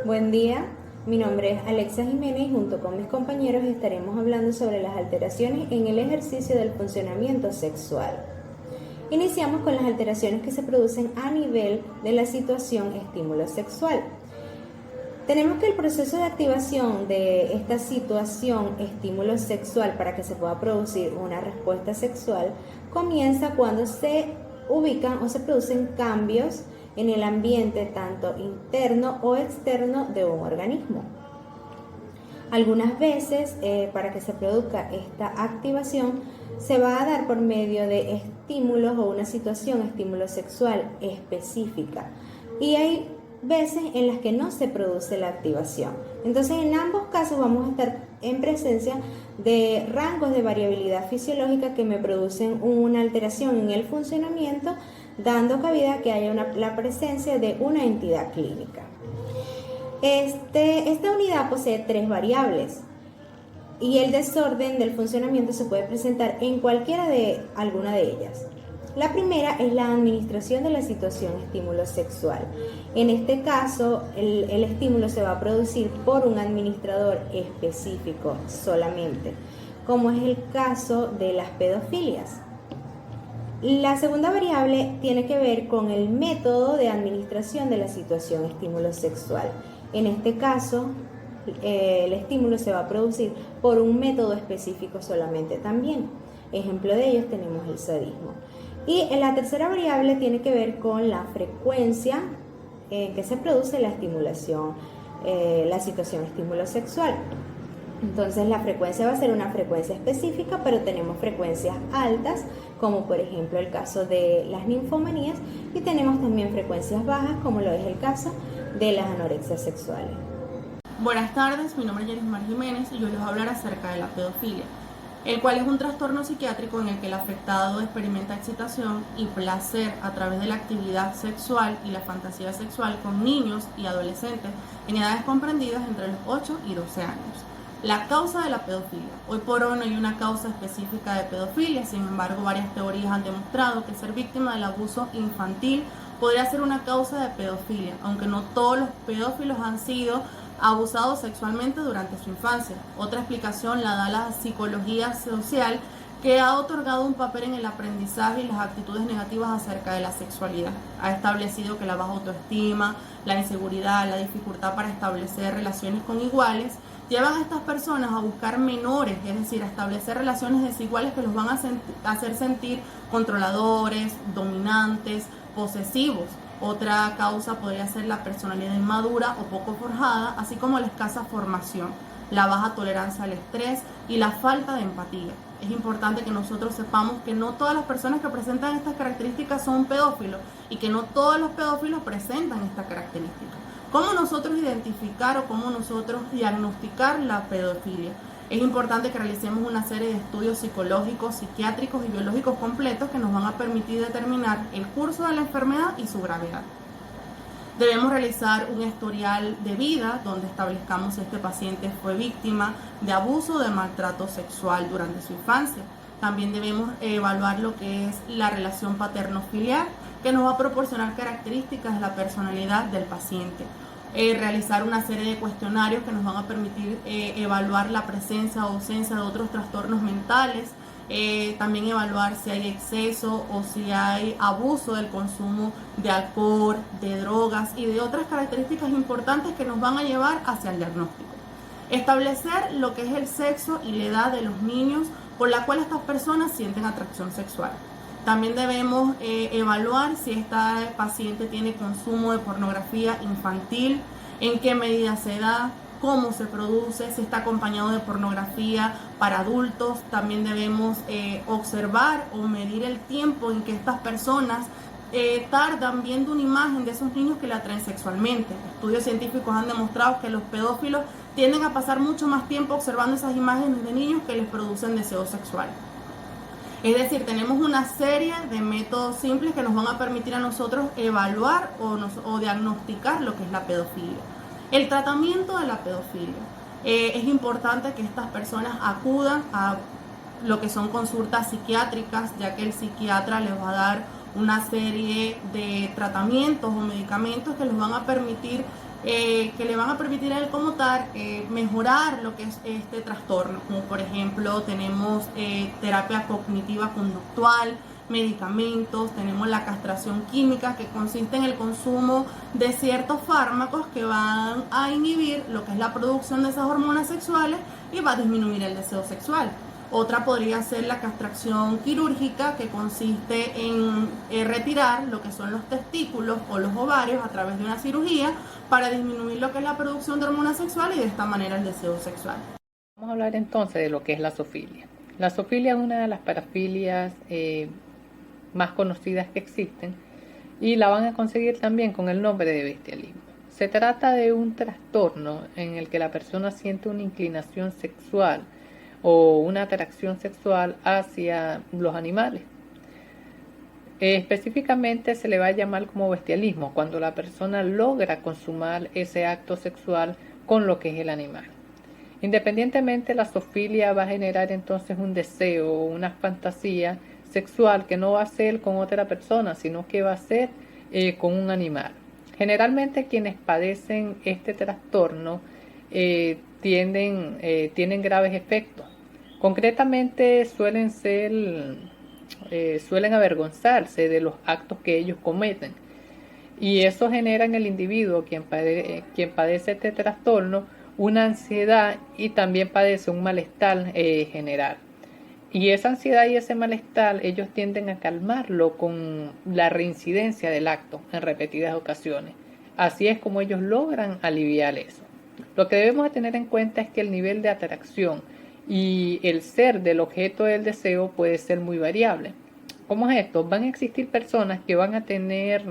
Buen día, mi nombre es Alexa Jiménez y junto con mis compañeros estaremos hablando sobre las alteraciones en el ejercicio del funcionamiento sexual. Iniciamos con las alteraciones que se producen a nivel de la situación estímulo sexual. Tenemos que el proceso de activación de esta situación estímulo sexual para que se pueda producir una respuesta sexual comienza cuando se ubican o se producen cambios en el ambiente tanto interno o externo de un organismo. Algunas veces para que se produzca esta activación se va a dar por medio de estímulos o una situación estímulo sexual específica y hay veces en las que no se produce la activación. Entonces en ambos casos vamos a estar en presencia de rangos de variabilidad fisiológica que me producen una alteración en el funcionamiento, dando cabida a que haya la presencia de una entidad clínica. Esta unidad posee 3 variables y el desorden del funcionamiento se puede presentar en alguna de ellas. La primera es la administración de la situación estímulo sexual. En este caso, el estímulo se va a producir por un administrador específico solamente, como es el caso de las pedofilias. La segunda variable tiene que ver con el método de administración de la situación estímulo sexual. En este caso, el estímulo se va a producir por un método específico solamente también. Ejemplo de ellos tenemos el sadismo. Y la tercera variable tiene que ver con la frecuencia en que se produce la estimulación, la situación estímulo sexual. Entonces la frecuencia va a ser una frecuencia específica, pero tenemos frecuencias altas, como por ejemplo el caso de las ninfomanías, y tenemos también frecuencias bajas, como lo es el caso de las anorexias sexuales. Buenas tardes, mi nombre es Yerismar Jiménez y yo les voy a hablar acerca de la pedofilia, el cual es un trastorno psiquiátrico en el que el afectado experimenta excitación y placer a través de la actividad sexual y la fantasía sexual con niños y adolescentes en edades comprendidas entre los 8 y 12 años. La causa de la pedofilia. Hoy por hoy no hay una causa específica de pedofilia, sin embargo varias teorías han demostrado que ser víctima del abuso infantil podría ser una causa de pedofilia, aunque no todos los pedófilos han sido abusados sexualmente durante su infancia. Otra explicación la da la psicología social, que ha otorgado un papel en el aprendizaje y las actitudes negativas acerca de la sexualidad. Ha establecido que la baja autoestima, la inseguridad, la dificultad para establecer relaciones con iguales llevan a estas personas a buscar menores, es decir, a establecer relaciones desiguales que los van a hacer sentir controladores, dominantes, posesivos. Otra causa podría ser la personalidad inmadura o poco forjada, así como la escasa formación, la baja tolerancia al estrés y la falta de empatía. Es importante que nosotros sepamos que no todas las personas que presentan estas características son pedófilos y que no todos los pedófilos presentan estas características. ¿Cómo nosotros identificar o cómo nosotros diagnosticar la pedofilia? Es importante que realicemos una serie de estudios psicológicos, psiquiátricos y biológicos completos que nos van a permitir determinar el curso de la enfermedad y su gravedad. Debemos realizar un historial de vida donde establezcamos si este paciente fue víctima de abuso o de maltrato sexual durante su infancia. También debemos evaluar lo que es la relación paterno-filial, que nos va a proporcionar características de la personalidad del paciente. Realizar una serie de cuestionarios que nos van a permitir evaluar la presencia o ausencia de otros trastornos mentales, también evaluar si hay exceso o si hay abuso del consumo de alcohol, de drogas y de otras características importantes que nos van a llevar hacia el diagnóstico. Establecer lo que es el sexo y la edad de los niños por la cual estas personas sienten atracción sexual. También debemos evaluar si esta paciente tiene consumo de pornografía infantil, en qué medida se da, cómo se produce, si está acompañado de pornografía para adultos. También debemos observar o medir el tiempo en que estas personas tardan viendo una imagen de esos niños que la atraen sexualmente. Estudios científicos han demostrado que los pedófilos tienden a pasar mucho más tiempo observando esas imágenes de niños que les producen deseo sexual. Es decir, tenemos una serie de métodos simples que nos van a permitir a nosotros evaluar o diagnosticar lo que es la pedofilia. El tratamiento de la pedofilia. Es importante que estas personas acudan a lo que son consultas psiquiátricas, ya que el psiquiatra les va a dar una serie de tratamientos o medicamentos que les van a permitir que le van a permitir a él como tal mejorar lo que es este trastorno, como por ejemplo tenemos terapia cognitiva conductual, medicamentos, tenemos la castración química, que consiste en el consumo de ciertos fármacos que van a inhibir lo que es la producción de esas hormonas sexuales y va a disminuir el deseo sexual. Otra podría ser la castración quirúrgica, que consiste en retirar lo que son los testículos o los ovarios a través de una cirugía para disminuir lo que es la producción de hormonas sexuales y de esta manera el deseo sexual. Vamos a hablar entonces de lo que es la zoofilia. La zoofilia es una de las parafilias más conocidas que existen y la van a conseguir también con el nombre de bestialismo. Se trata de un trastorno en el que la persona siente una inclinación sexual o una atracción sexual hacia los animales. Específicamente se le va a llamar como bestialismo cuando la persona logra consumar ese acto sexual con lo que es el animal. Independientemente, la zoofilia va a generar entonces un deseo o una fantasía sexual que no va a ser con otra persona, sino que va a ser con un animal. Generalmente quienes padecen este trastorno tienen graves efectos. Concretamente suelen avergonzarse de los actos que ellos cometen. Y eso genera en el individuo, quien padece este trastorno, una ansiedad y también padece un malestar general. Y esa ansiedad y ese malestar ellos tienden a calmarlo con la reincidencia del acto en repetidas ocasiones. Así es como ellos logran aliviar eso. Lo que debemos de tener en cuenta es que el nivel de atracción y el ser del objeto del deseo puede ser muy variable. ¿Cómo es esto? Van a existir personas que van a tener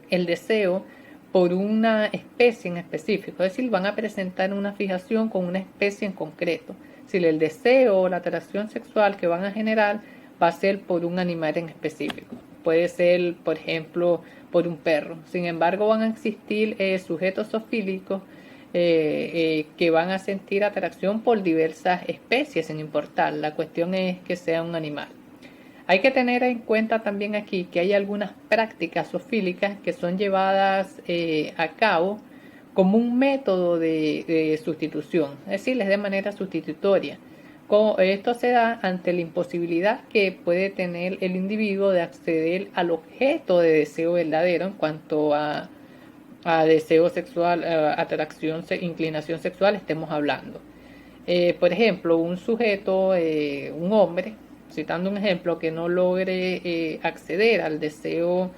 el deseo por una especie en específico, es decir, van a presentar una fijación con una especie en concreto. Si el deseo o la atracción sexual que van a generar va a ser por un animal en específico. Puede ser, por ejemplo, por un perro. Sin embargo, van a existir sujetos zoofílicos que van a sentir atracción por diversas especies, sin importar. La cuestión es que sea un animal. Hay que tener en cuenta también aquí que hay algunas prácticas zoofílicas que son llevadas a cabo como un método de sustitución, es decir, es de manera sustitutoria. Esto se da ante la imposibilidad que puede tener el individuo de acceder al objeto de deseo verdadero en cuanto a deseo sexual, atracción, inclinación sexual estemos hablando. Por ejemplo, un sujeto, un hombre, citando un ejemplo, que no logre acceder al deseo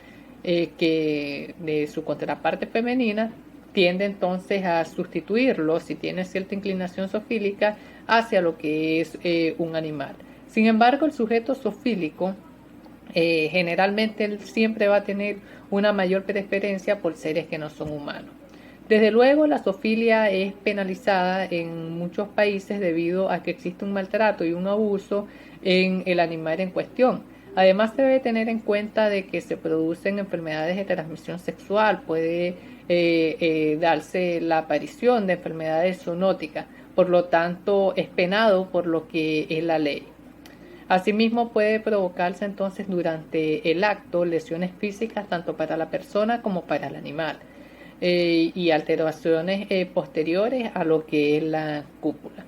de su contraparte femenina, tiende entonces a sustituirlo, si tiene cierta inclinación zoofílica, hacia lo que es un animal. Sin embargo, el sujeto zoofílico generalmente él siempre va a tener una mayor preferencia por seres que no son humanos. Desde luego, la zoofilia es penalizada en muchos países debido a que existe un maltrato y un abuso en el animal en cuestión. Además, se debe tener en cuenta de que se producen enfermedades de transmisión sexual, puede darse la aparición de enfermedades zoonóticas, por lo tanto es penado por lo que es la ley. Asimismo, puede provocarse entonces durante el acto lesiones físicas tanto para la persona como para el animal y alteraciones posteriores a lo que es la cópula.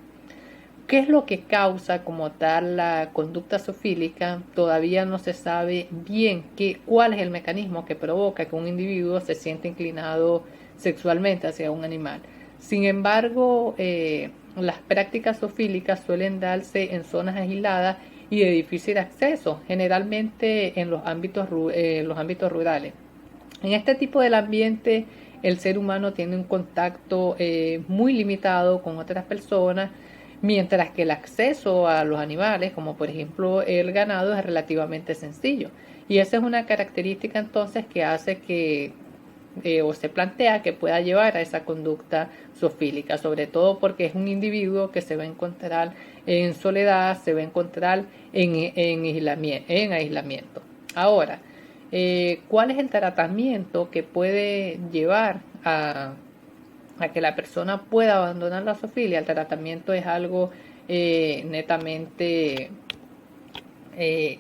¿Qué es lo que causa como tal la conducta zoofílica? Todavía no se sabe bien cuál es el mecanismo que provoca que un individuo se sienta inclinado sexualmente hacia un animal. Sin embargo, las prácticas zoofílicas suelen darse en zonas aisladas y de difícil acceso, generalmente en los ámbitos rurales. En este tipo de ambiente, el ser humano tiene un contacto muy limitado con otras personas, mientras que el acceso a los animales, como por ejemplo el ganado, es relativamente sencillo. Y esa es una característica entonces que hace que o se plantea que pueda llevar a esa conducta zoofílica, sobre todo porque es un individuo que se va a encontrar en soledad, se va a encontrar en aislamiento. Ahora, ¿cuál es el tratamiento que puede llevar a que la persona pueda abandonar la zoofilia? El tratamiento es algo netamente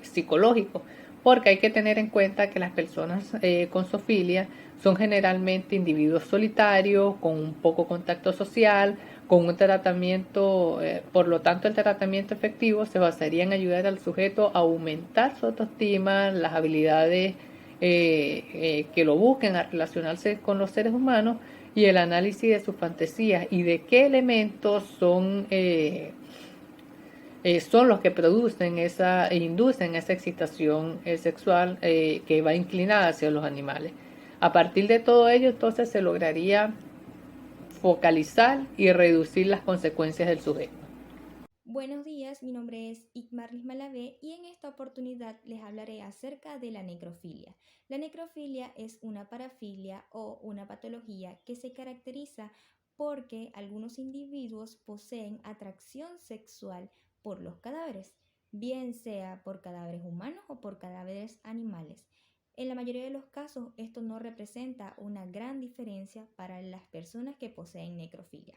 psicológico, porque hay que tener en cuenta que las personas con zoofilia son generalmente individuos solitarios, con un poco contacto social, con un tratamiento, por lo tanto el tratamiento efectivo se basaría en ayudar al sujeto a aumentar su autoestima, las habilidades que lo busquen a relacionarse con los seres humanos y el análisis de sus fantasías y de qué elementos son los que producen e inducen esa excitación sexual que va inclinada hacia los animales. A partir de todo ello, entonces se lograría focalizar y reducir las consecuencias del sujeto. Buenos días, mi nombre es Ikmarlis Malavé y en esta oportunidad les hablaré acerca de la necrofilia. La necrofilia es una parafilia o una patología que se caracteriza porque algunos individuos poseen atracción sexual por los cadáveres, bien sea por cadáveres humanos o por cadáveres animales. En la mayoría de los casos, esto no representa una gran diferencia para las personas que poseen necrofilia.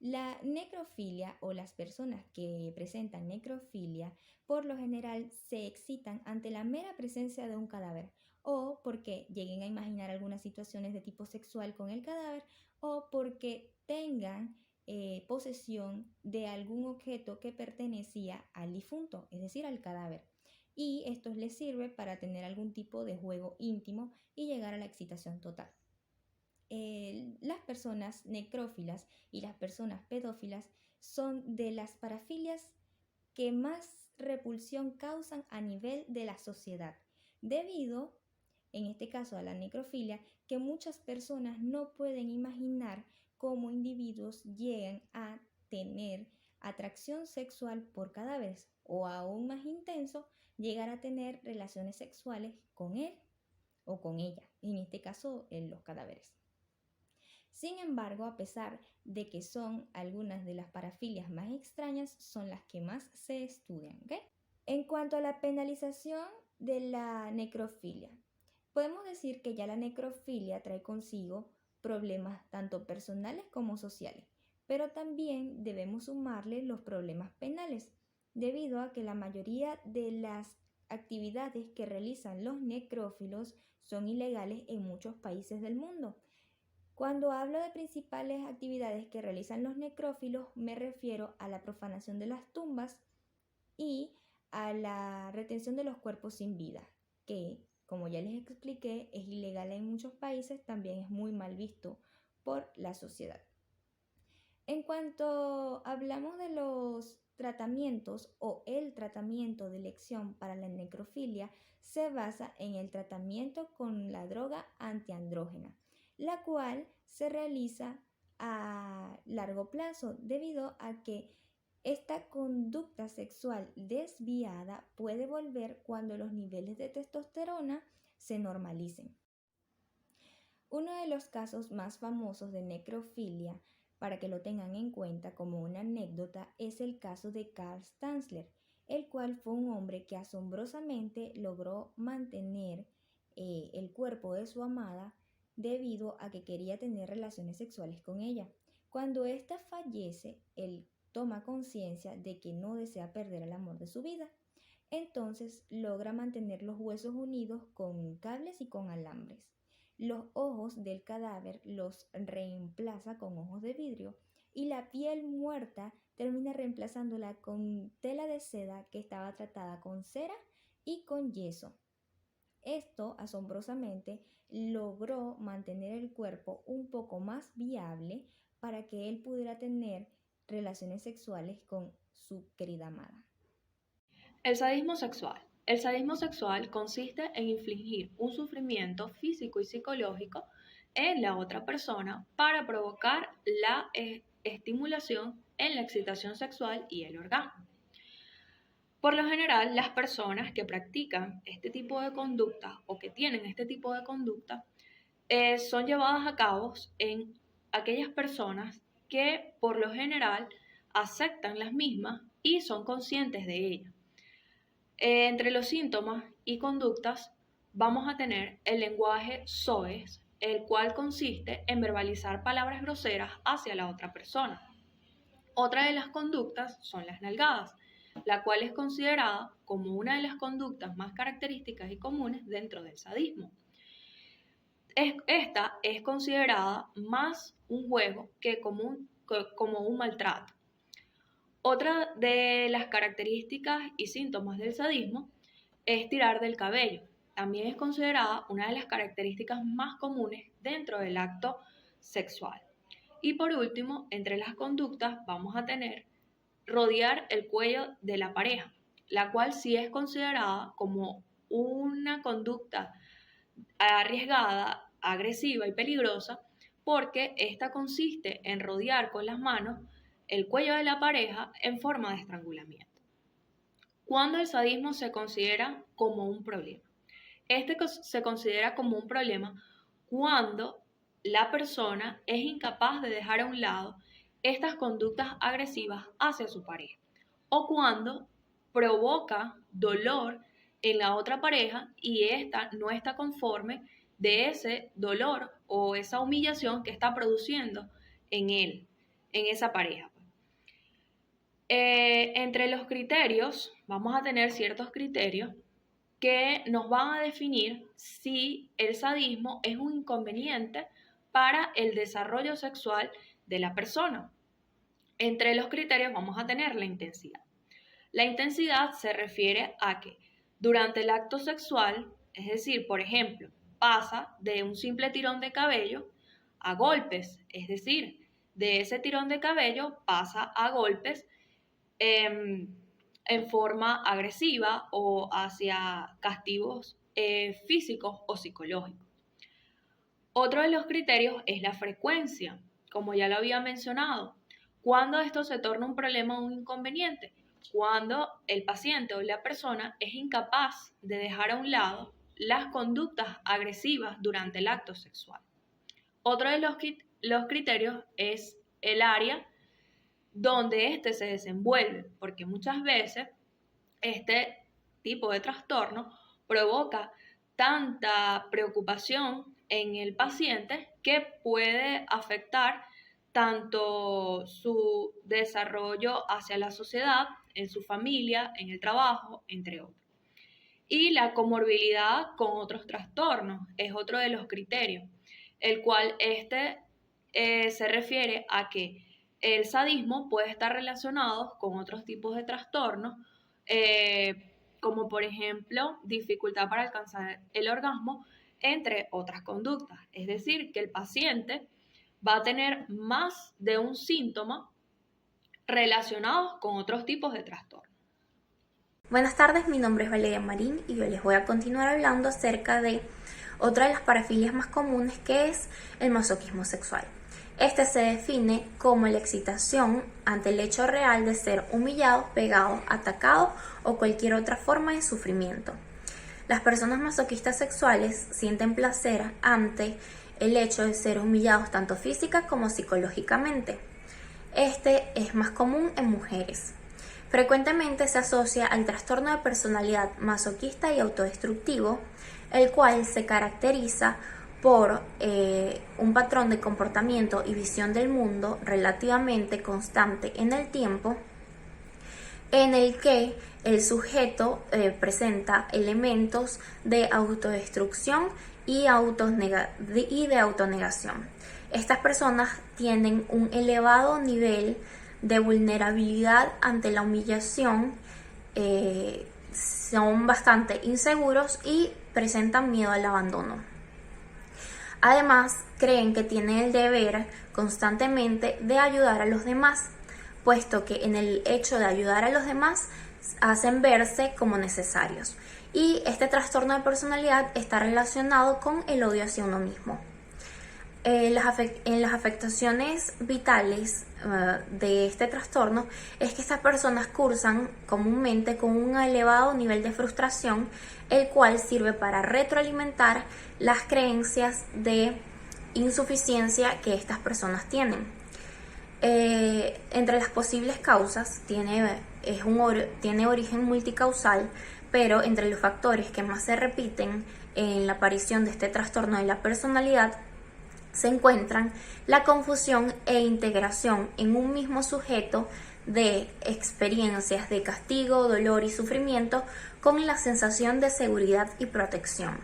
La necrofilia o las personas que presentan necrofilia por lo general se excitan ante la mera presencia de un cadáver o porque lleguen a imaginar algunas situaciones de tipo sexual con el cadáver o porque tengan posesión de algún objeto que pertenecía al difunto, es decir, al cadáver. Y esto les sirve para tener algún tipo de juego íntimo y llegar a la excitación total. Las personas necrófilas y las personas pedófilas son de las parafilias que más repulsión causan a nivel de la sociedad, debido, en este caso a la necrofilia, que muchas personas no pueden imaginar cómo individuos llegan a tener atracción sexual por cadáveres o aún más intenso, llegar a tener relaciones sexuales con él o con ella, en este caso en los cadáveres. Sin embargo, a pesar de que son algunas de las parafilias más extrañas, son las que más se estudian, ¿ok? En cuanto a la penalización de la necrofilia, podemos decir que ya la necrofilia trae consigo problemas tanto personales como sociales, pero también debemos sumarle los problemas penales, debido a que la mayoría de las actividades que realizan los necrófilos son ilegales en muchos países del mundo. Cuando hablo de principales actividades que realizan los necrófilos, me refiero a la profanación de las tumbas y a la retención de los cuerpos sin vida, que, como ya les expliqué, es ilegal en muchos países, también es muy mal visto por la sociedad. En cuanto hablamos de los tratamientos o el tratamiento de elección para la necrofilia, se basa en el tratamiento con la droga antiandrógena, la cual se realiza a largo plazo debido a que esta conducta sexual desviada puede volver cuando los niveles de testosterona se normalicen. Uno de los casos más famosos de necrofilia, para que lo tengan en cuenta como una anécdota, es el caso de Karl Stanzler, el cual fue un hombre que asombrosamente logró mantener el cuerpo de su amada debido a que quería tener relaciones sexuales con ella. Cuando ésta fallece, él toma conciencia de que no desea perder el amor de su vida. Entonces logra mantener los huesos unidos con cables y con alambres. Los ojos del cadáver los reemplaza con ojos de vidrio y la piel muerta termina reemplazándola con tela de seda que estaba tratada con cera y con yeso. Esto, asombrosamente, logró mantener el cuerpo un poco más viable para que él pudiera tener relaciones sexuales con su querida amada. El sadismo sexual. El sadismo sexual consiste en infligir un sufrimiento físico y psicológico en la otra persona para provocar la estimulación en la excitación sexual y el orgasmo. Por lo general, las personas que practican este tipo de conducta o que tienen este tipo de conducta son llevadas a cabo en aquellas personas que por lo general aceptan las mismas y son conscientes de ellas. Entre los síntomas y conductas vamos a tener el lenguaje soez, el cual consiste en verbalizar palabras groseras hacia la otra persona. Otra de las conductas son las nalgadas. la cual es considerada como una de las conductas más características y comunes dentro del sadismo. Esta es considerada más un juego que como un maltrato. Otra de las características y síntomas del sadismo es tirar del cabello. También es considerada una de las características más comunes dentro del acto sexual. Y por último, entre las conductas vamos a tener rodear el cuello de la pareja, la cual sí es considerada como una conducta arriesgada, agresiva y peligrosa, porque esta consiste en rodear con las manos el cuello de la pareja en forma de estrangulamiento. ¿Cuándo el sadismo se considera como un problema? Este se considera como un problema cuando la persona es incapaz de dejar a un lado estas conductas agresivas hacia su pareja, o cuando provoca dolor en la otra pareja y ésta no está conforme de ese dolor o esa humillación que está produciendo en él, en esa pareja. Entre los criterios, vamos a tener ciertos criterios que nos van a definir si el sadismo es un inconveniente para el desarrollo sexual de la persona. Entre los criterios vamos a tener la intensidad. La intensidad se refiere a que durante el acto sexual, es decir, por ejemplo, pasa de un simple tirón de cabello a golpes, es decir, de ese tirón de cabello pasa a golpes en forma agresiva o hacia castigos físicos o psicológicos. Otro de los criterios es la frecuencia, como ya lo había mencionado. ¿Cuándo esto se torna un problema o un inconveniente? Cuando el paciente o la persona es incapaz de dejar a un lado las conductas agresivas durante el acto sexual. Otro de los criterios es el área donde éste se desenvuelve, porque muchas veces este tipo de trastorno provoca tanta preocupación en el paciente que puede afectar tanto su desarrollo hacia la sociedad, en su familia, en el trabajo, entre otros. Y la comorbilidad con otros trastornos es otro de los criterios, el cual se refiere a que el sadismo puede estar relacionado con otros tipos de trastornos, como por ejemplo dificultad para alcanzar el orgasmo, entre otras conductas. Es decir, que el paciente va a tener más de un síntoma relacionados con otros tipos de trastornos. Buenas tardes, mi nombre es Valeria Marín y yo les voy a continuar hablando acerca de otra de las parafilias más comunes, que es el masoquismo sexual. Este se define como la excitación ante el hecho real de ser humillado, pegado, atacado o cualquier otra forma de sufrimiento. Las personas masoquistas sexuales sienten placer ante el hecho de ser humillados tanto física como psicológicamente. Este es más común en mujeres. Frecuentemente se asocia al trastorno de personalidad masoquista y autodestructivo, el cual se caracteriza por un patrón de comportamiento y visión del mundo relativamente constante en el tiempo, en el que el sujeto presenta elementos de autodestrucción y de autonegación. Estas personas tienen un elevado nivel de vulnerabilidad ante la humillación, son bastante inseguros y presentan miedo al abandono. Además, creen que tienen el deber constantemente de ayudar a los demás, puesto que en el hecho de ayudar a los demás hacen verse como necesarios. Y este trastorno de personalidad está relacionado con el odio hacia uno mismo. En las afectaciones vitales de este trastorno es que estas personas cursan comúnmente con un elevado nivel de frustración, el cual sirve para retroalimentar las creencias de insuficiencia que estas personas tienen. Entre las posibles causas tiene origen multicausal, pero entre los factores que más se repiten en la aparición de este trastorno de la personalidad se encuentran la confusión e integración en un mismo sujeto de experiencias de castigo, dolor y sufrimiento con la sensación de seguridad y protección.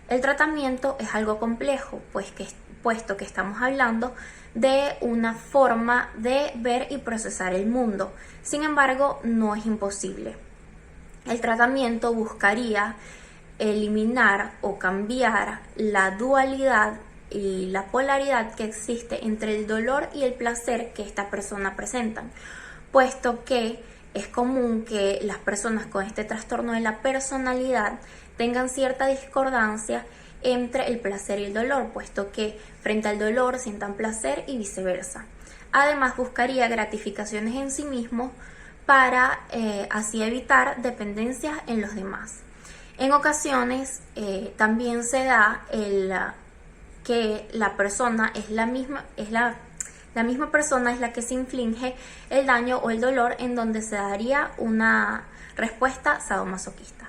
El tratamiento es algo complejo, puesto que estamos hablando de una forma de ver y procesar el mundo. Sin embargo, no es imposible. El tratamiento buscaría eliminar o cambiar la dualidad y la polaridad que existe entre el dolor y el placer que esta persona presentan, puesto que es común que las personas con este trastorno de la personalidad tengan cierta discordancia entre el placer y el dolor, puesto que frente al dolor sientan placer y viceversa. Además, buscaría gratificaciones en sí mismos para así evitar dependencias en los demás. En ocasiones también se da que la persona es la misma persona es la que se inflige el daño o el dolor, en donde se daría una respuesta sadomasoquista.